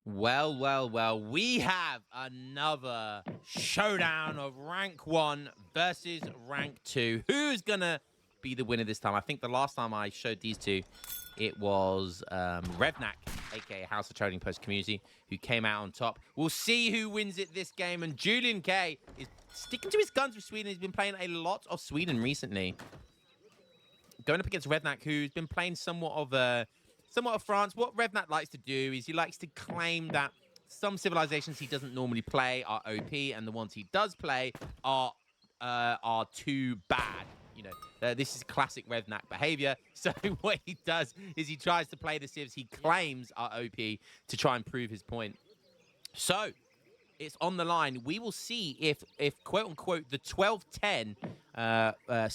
Well, well, well, we have another showdown of rank 1 versus rank 2. Who's gonna be the winner this time? I think the last time I showed these two, it was Revnak, aka House of Trading Post Community, who came out on top. We'll see who wins it this game, and Juliank is sticking to his guns with Sweden. He's been playing a lot of Sweden recently. Going up against Revnak, who's been playing somewhat of France. What Revnak likes to do is he likes to claim that some civilizations he doesn't normally play are OP, and the ones he does play are too bad. You know, this is classic Revnak behavior. So what he does is he tries to play the civs he claims are OP to try and prove his point. So it's on the line. We will see if quote unquote the 12-10 the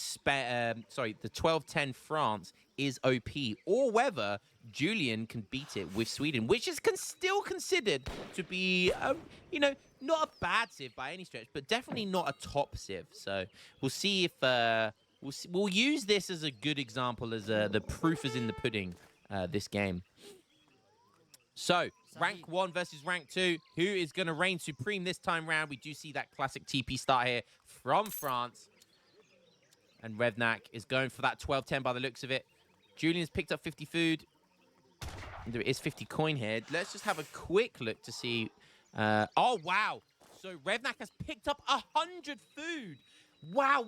12-10 France is OP, or whether Julian can beat it with Sweden, which is still considered to be you know, not a bad civ by any stretch, but definitely not a top civ. So we'll see if we'll use this as a good example, as the proof is in the pudding this game. So, rank 1 versus rank 2. Who is going to reign supreme this time round? We do see that classic TP start here from France. And Revnak is going for that 12-10 by the looks of it. Julian's picked up 50 food. And there is 50 coin here. Let's just have a quick look to see. Oh, wow. So, Revnak has picked up 100 food. Wow,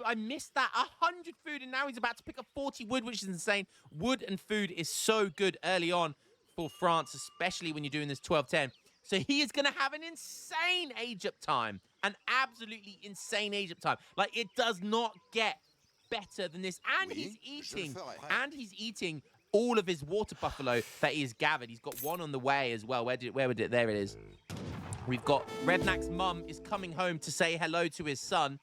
I missed that. 100 food, and now he's about to pick up 40 wood, which is insane. Wood and food is so good early on for France, especially when you're doing this 12-10. So he is going to have an insane age-up time. An absolutely insane age-up time. Like, it does not get better than this. And he's eating all of his water buffalo that he has gathered. He's got one on the way as well. Where would it? There it is. We've got Revnak's mum is coming home to say hello to his son.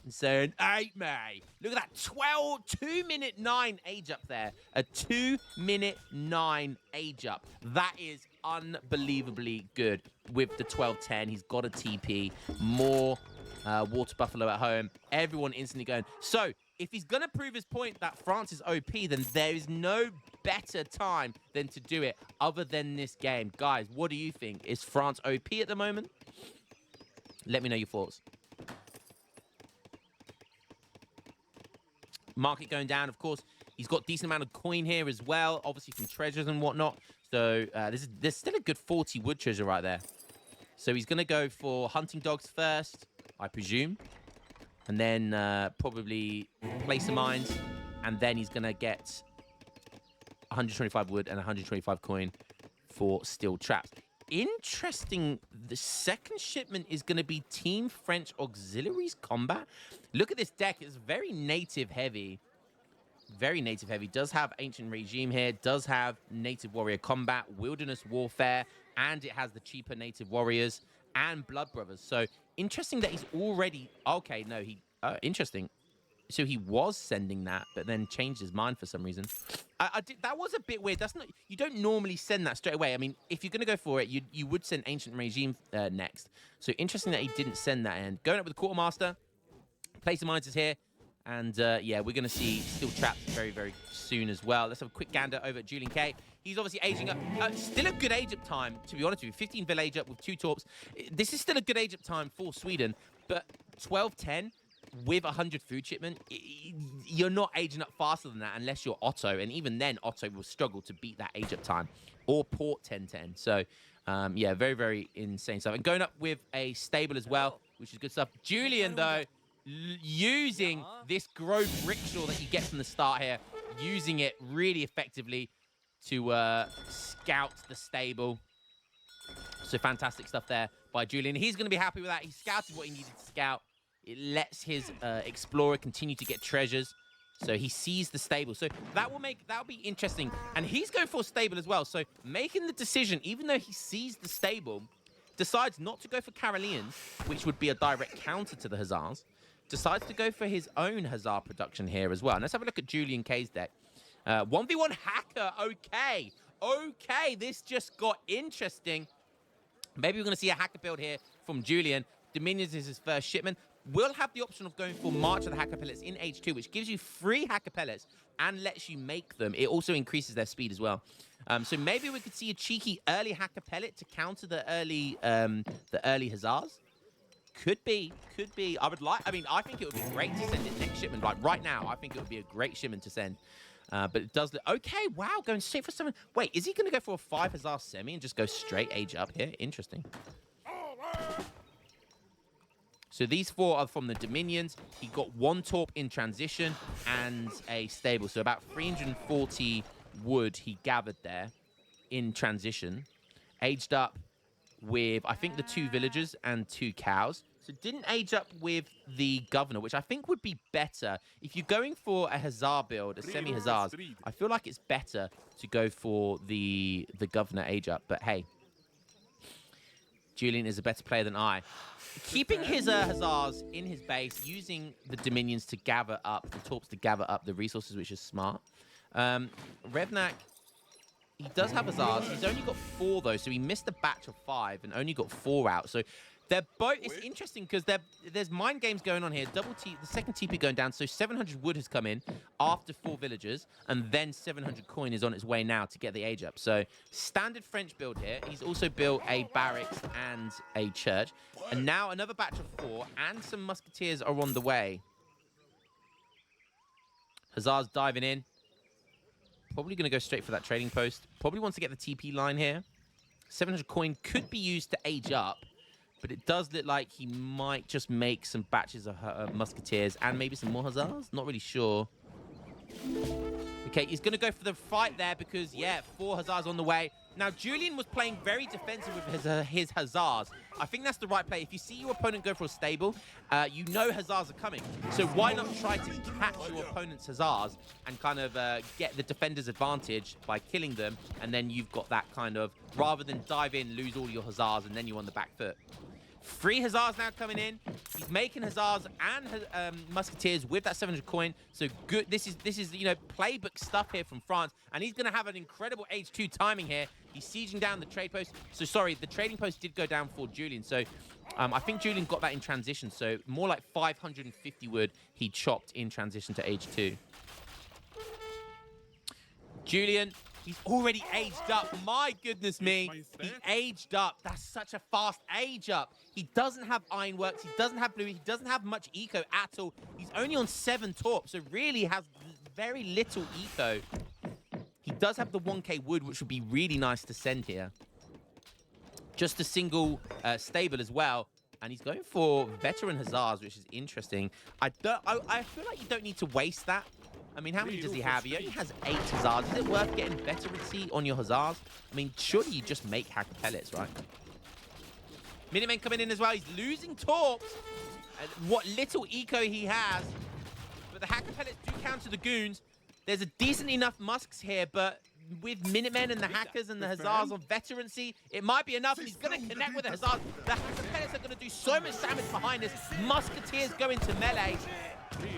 And saying, "Hey, mate, look at that 2-minute 9 age up there. A 2-minute 9 age up. That is unbelievably good with the 12-10. He's got a TP, more water buffalo at home. Everyone instantly going. So if he's going to prove his point that France is OP, then there is no better time than to do it other than this game. Guys, what do you think? Is France OP at the moment? Let me know your thoughts. Market going down, of course. He's got a decent amount of coin here as well, obviously from treasures and whatnot. So there's still a good 40 wood treasure right there. So he's going to go for hunting dogs first, I presume. And then probably place of mines. And then he's going to get 125 wood and 125 coin for steel traps. Interesting. The second shipment is going to be Team French Auxiliaries Combat. Look at this deck. It's very native heavy. Very native heavy. Does have Ancient Regime here. Does have Native Warrior Combat, Wilderness Warfare, and it has the cheaper Native Warriors and Blood Brothers. So interesting that he's already... Okay, no, interesting. So he was sending that, but then changed his mind for some reason. That was a bit weird. That's not. You don't normally send that straight away. I mean, if you're going to go for it, you would send Ancient Regime next. So interesting that he didn't send that in. Going up with the Quartermaster. Place of Mines is here. And yeah, we're going to see Steel Traps very, very soon as well. Let's have a quick gander over at Juliank. He's obviously aging up. Still a good age-up time, to be honest with you. 15 Vil age-up with 2 torps. This is still a good age-up time for Sweden. But 12-10... with 100 food shipment, you're not aging up faster than that unless you're Otto. And even then, Otto will struggle to beat that age-up time. Or Port 10-10. So, yeah, very, very insane stuff. And going up with a stable as well, which is good stuff. Julian, though, using this growth rickshaw that you get from the start here, using it really effectively to scout the stable. So, fantastic stuff there by Julian. He's going to be happy with that. He scouted what he needed to scout. It lets his explorer continue to get treasures. So he sees the stable. So that'll be interesting. And he's going for a stable as well. So making the decision, even though he sees the stable, decides not to go for Caroleans, which would be a direct counter to the Hussars, decides to go for his own Hussar production here as well. And let's have a look at Juliank's deck. 1v1 Hacker. Okay. Okay, this just got interesting. Maybe we're going to see a Hacker build here from Julian. Dominions is his first shipment. will have the option of going for March of the Hakkapelits in H2, which gives you free Hakkapelits and lets you make them. It also increases their speed as well. So maybe we could see a cheeky early Hakkapelit to counter the early Hussars. Could be. I mean, I think it would be great to send it next shipment. Like right now, I think it would be a great shipment to send. But it does look okay. Wow, going straight for 7. Wait, is he going to go for a 5 Hussar semi and just go straight age up here? Interesting. So these 4 are from the Dominions. He got 1 Torp in transition and a stable. So about 340 wood he gathered there in transition. Aged up with, I think, the 2 villagers and 2 cows. So didn't age up with the governor, which I think would be better. If you're going for a Hussar build, a semi-Hussars, I feel like it's better to go for the governor age up. But hey, Julian is a better player than I. Keeping his Hussars in his base, using the Dominions to gather up, the Torps to gather up the resources, which is smart. Revnak, he does have Hussars. He's only got 4, though, so he missed a batch of 5 and only got 4 out. So they're both... It's interesting because there's mind games going on here. Double T, the second TP going down, so 700 wood has come in after 4 villagers, and then 700 coin is on its way now to get the age up. So standard French build here. He's also built a barracks and a church. And now another batch of 4, and some musketeers are on the way. Hussars diving in. Probably going to go straight for that trading post. Probably wants to get the TP line here. 700 coin could be used to age up, but it does look like he might just make some batches of musketeers and maybe some more Hussars. Not really sure. Okay, he's going to go for the fight there because, yeah, 4 Hussars on the way. Now, Julian was playing very defensive with his Hussars. I think that's the right play. If you see your opponent go for a stable, you know Hussars are coming. So why not try to catch your opponent's Hussars and kind of get the defender's advantage by killing them, and then you've got that kind of, rather than dive in, lose all your Hussars, and then you're on the back foot. 3 Hussars now coming in. He's making Hussars and musketeers with that 700 coin. So good. This is you know, playbook stuff here from France, and he's going to have an incredible H2 timing here. He's sieging down the trade post. So sorry, the trading post did go down for Julian. So I think Julian got that in transition. So more like 550 wood he chopped in transition to H2. Julian, he's already aged up. My goodness me. He aged up. That's such a fast age up. He doesn't have ironworks. He doesn't have blue. He doesn't have much eco at all. He's only on 7 torps, so really has very little eco. He does have the 1k wood, which would be really nice to send here. Just a single stable as well. And he's going for veteran Hussars, which is interesting. I feel like you don't need to waste that. I mean, how many does he have? He only has 8 Hussars. Is it worth getting veterancy on your Hussars? I mean, surely you just make Hakkapelits, right? Minutemen coming in as well. He's losing Torps. And what little eco he has. But the Hakkapelits do counter the goons. There's a decent enough musks here, but with Minutemen and the Hackers and the Hussars on veterancy, it might be enough. And he's going to connect with the Hussars. The Hakkapelits are going to do so much damage behind us. Musketeers go into melee.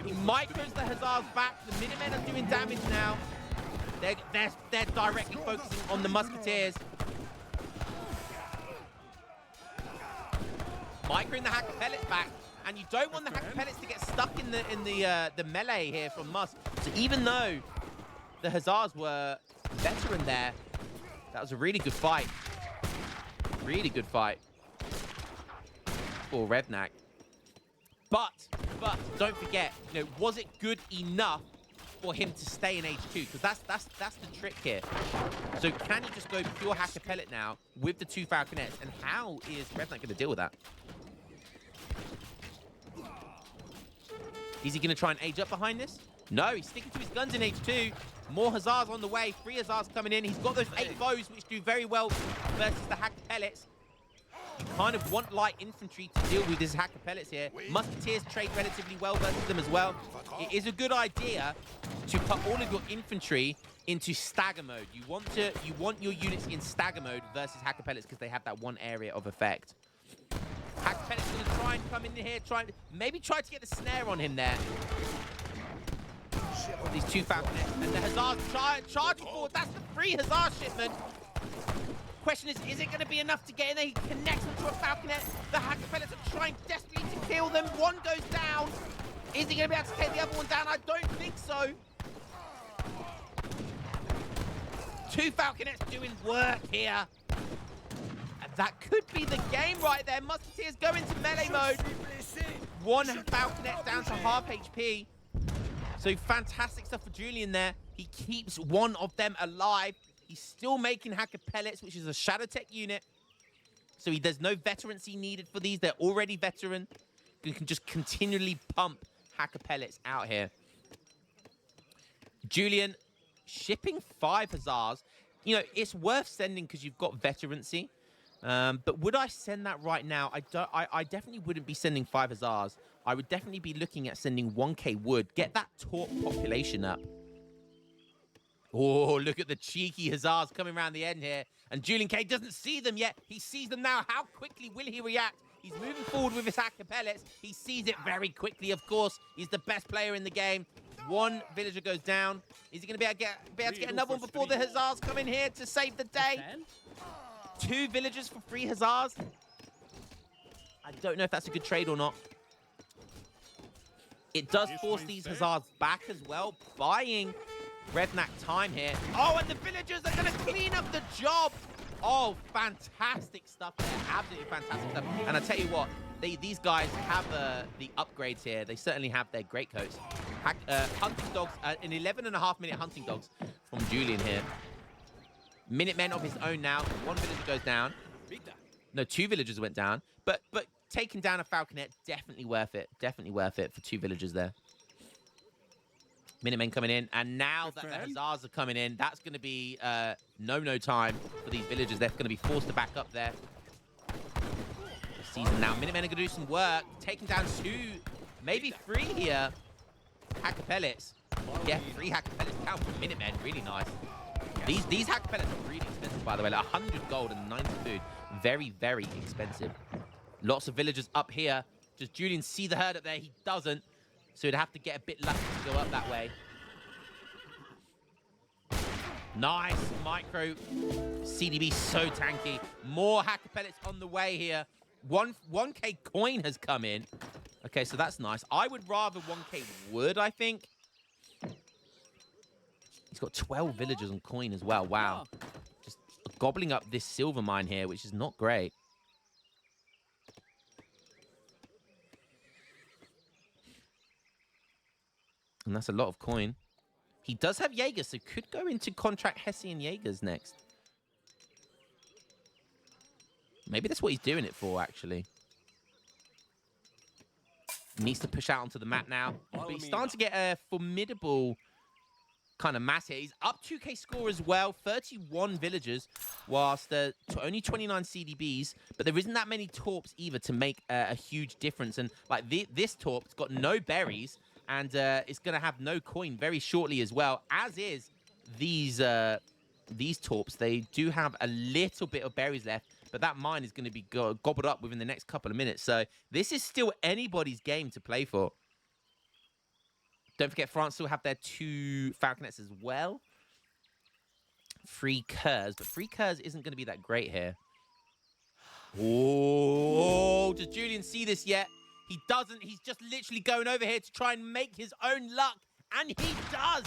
He micros the Hussars back. The Minutemen are doing damage now. They're directly focusing on the Musketeers. Microing the Hakkapelits back. And you don't want the Hakkapelits to get stuck in the melee here from Musk. So even though the Hussars were veteran there, that was a really good fight. Really good fight for Revnak. But don't forget, you know, was it good enough for him to stay in H2? Because that's the trick here. So can he just go pure Hakkapelit now with the 2 Falconets? And how is Revnak going to deal with that? Is he going to try and age up behind this? No, he's sticking to his guns in H2. More Hussars on the way. 3 Hussars coming in. He's got those 8 foes, which do very well versus the Hakkapelits. You kind of want light infantry to deal with his Hakkapelits here. Musketeers trade relatively well versus them as well. It is a good idea to put all of your infantry into stagger mode. You want your units in stagger mode versus Hakkapelits because they have that one area of effect. Hakkapelit's going to try and come in here, maybe try to get the snare on him there. These 2 Falconets and the Hussars charging forward. That's the 3 Hussar shipment. Question is it going to be enough to get in there? He connects onto a Falconet. The Hakkapelits are trying desperately to kill them. One goes down. Is he going to be able to take the other one down? I don't think so. 2 Falconets doing work here. And that could be the game right there. Musketeers go into melee mode. 1 Falconet down to half HP. So fantastic stuff for Julian there. He keeps one of them alive. He's still making Hakkapelits, which is a Shadow Tech unit. So there's no veterancy needed for these. They're already veteran. You can just continually pump Hakkapelits out here. Julian shipping 5 Hussars. You know, it's worth sending because you've got veterancy. But would I send that right now? I definitely wouldn't be sending 5 Hussars. I would definitely be looking at sending 1k wood. Get that Torp population up. Oh, look at the cheeky Hussars coming around the end here. And Juliank doesn't see them yet. He sees them now. How quickly will he react? He's moving forward with his Hakkapelits. He sees it very quickly, of course. He's the best player in the game. 1 villager goes down. Is he going to be able to get another one before the Hussars come in here to save the day? 2 villagers for 3 Hussars. I don't know if that's a good trade or not. It does force these Hussars back as well, buying Redknapp time here. Oh, and the villagers are going to clean up the job. Oh, fantastic stuff there. Absolutely fantastic stuff. And I tell you what, these guys have the upgrades here. They certainly have their greatcoats. Hunting dogs, an 11.5-minute hunting dogs from Julian here. Minutemen of his own now. 1 villager goes down. No, 2 villagers went down. But taking down a Falconet, definitely worth it. Definitely worth it for 2 villagers there. Minutemen coming in, and now that the Hussars are coming in, that's going to be no time for these villagers. They're going to be forced to back up there. Season now. Minutemen are going to do some work, taking down 2, maybe 3 here. Hakkapelits. Yeah, 3 Hakkapelits down for Minutemen. Really nice. These Hakkapelits are really expensive, by the way. Like 100 gold and 90 food. Very, very expensive. Lots of villagers up here. Does Julian see the herd up there? He doesn't. So he'd have to get a bit lucky to go up that way. Nice micro CDB, so tanky. More Hakkapelits on the way here. 1k coin has come in. Okay, so that's nice. I would rather 1k wood, I think. He's got 12 villagers on coin as well. Wow. Just gobbling up this silver mine here, which is not great. And that's a lot of coin. He does have Jaegers, so could go into contract Hessian Jaegers next. Maybe that's what he's doing it for, actually. He needs to push out onto the map now. But he's starting to get a formidable kind of mass here. He's up 2k score as well. 31 villagers, whilst only 29 CDBs. But there isn't that many Torps either to make a huge difference. And like this Torp's got no berries. And it's going to have no coin very shortly as well, as is these Torps. They do have a little bit of berries left, but that mine is going to be gobbled up within the next couple of minutes. So this is still anybody's game to play for. Don't forget, France still have their 2 Falconets as well. 3 Curs, but 3 Curs isn't going to be that great here. Oh, does Julian see this yet? He doesn't. He's just literally going over here to try and make his own luck. And he does.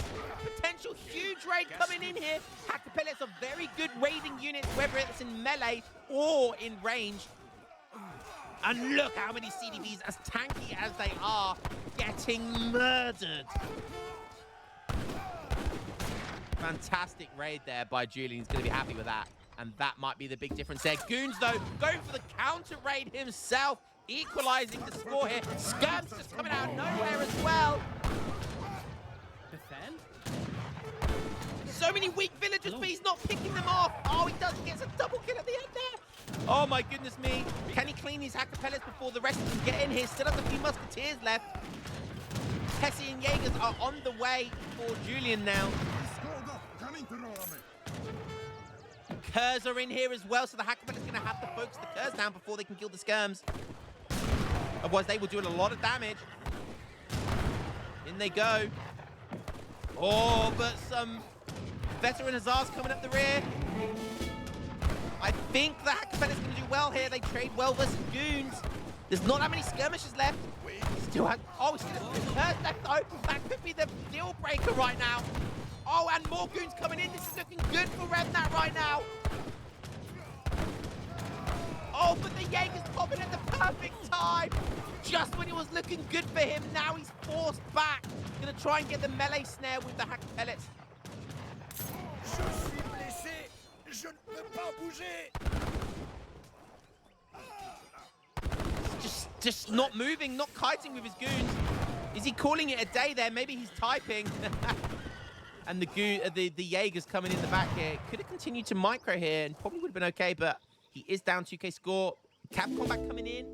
Potential huge raid coming in here. Hakkapelits are very good raiding units, whether it's in melee or in range. And look how many CDBs, as tanky as they are, getting murdered. Fantastic raid there by Julian. He's going to be happy with that. And that might be the big difference there. Goons, though, going for the counter raid himself. Equalizing the score here. Skirms just coming out of nowhere as well. Defend? So many weak villagers, but he's not picking them off. Oh, he does. He gets a double kill at the end there. Oh, my goodness me. Can he clean these Hakkapelits before the rest of them get in here? Still has a few Musketeers left. Hessian Jaegers are on the way for Julian now. Curs are in here as well, so the Hakkapelit's going to have to focus the Curs down before they can kill the Skirms. Otherwise, they will do a lot of damage. In they go. Oh, but some veteran Hussars coming up the rear. I think the Hakkapelit is going to do well here. They trade well versus goons. There's not that many skirmishes left. Still has, oh, still has 2 turns left though. That could be the deal breaker right now. Oh, and more goons coming in. This is looking good for Revnat right now. Oh, but the Jaeger's popping at the perfect time. Just when it was looking good for him, now he's forced back. Gonna try and get the melee snare with the Hakkapelit. Je suis blessé. Je ne peux pas bouger. Just not moving, not kiting with his goons. Is he calling it a day there? Maybe he's typing. And the Jaeger's coming in the back here. Could have continued to micro here and probably would have been okay, but he is down 2k score. Capcom back coming in.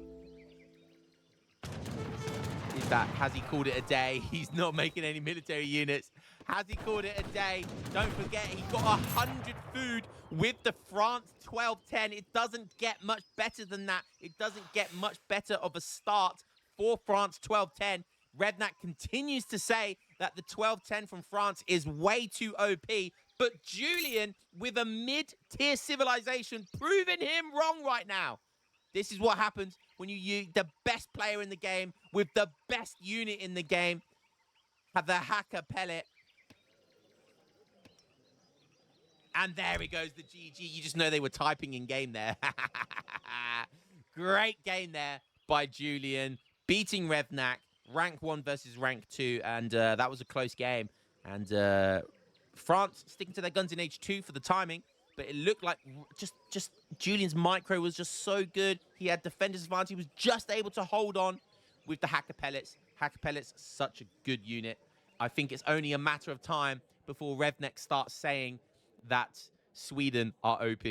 Has he called it a day? He's not making any military units. Has he called it a day? Don't forget, he got 100 food with the France 12-10. It doesn't get much better than that. It doesn't get much better of a start for France 12-10. Revnat continues to say that the 12-10 from France is way too OP, but Julian, with a mid-tier civilization, proving him wrong right now. This is what happens when you use the best player in the game with the best unit in the game. Have the Hakkapelit. And there he goes, the GG. You just know they were typing in game there. Great game there by Julian, beating Revnak, rank 1 versus rank 2, and that was a close game. And France sticking to their guns in H2 for the timing, but it looked like just Julian's micro was just so good. He had defender's advantage. He was just able to hold on with the Hakkapelits. Hakkapelits, such a good unit. I think it's only a matter of time before Revnek starts saying that Sweden are OP.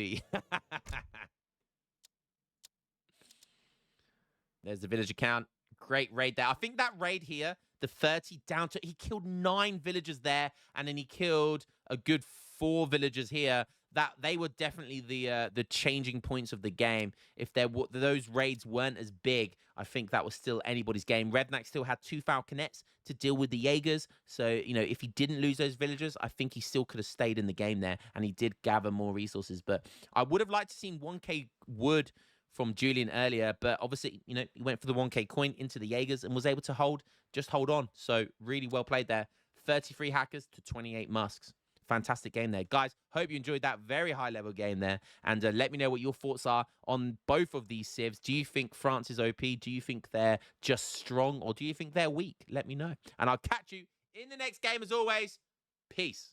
There's the village account. Great raid there. I think that raid here, the 30 down to... He killed 9 villagers there, and then he killed a good 4 villagers here. That they were definitely the changing points of the game. If those raids weren't as big, I think that was still anybody's game. Revnak still had 2 Falconets to deal with the Jaegers. So, you know, if he didn't lose those villagers, I think he still could have stayed in the game there, and he did gather more resources. But I would have liked to seen 1k wood from Julian earlier, but obviously, you know, he went for the 1k coin into the Jaegers and was able to hold on. So really well played there. 33 hackers to 28 musks. Fantastic game there. Guys, hope you enjoyed that very high-level game there. And let me know what your thoughts are on both of these civs. Do you think France is OP? Do you think they're just strong? Or do you think they're weak? Let me know. And I'll catch you in the next game as always. Peace.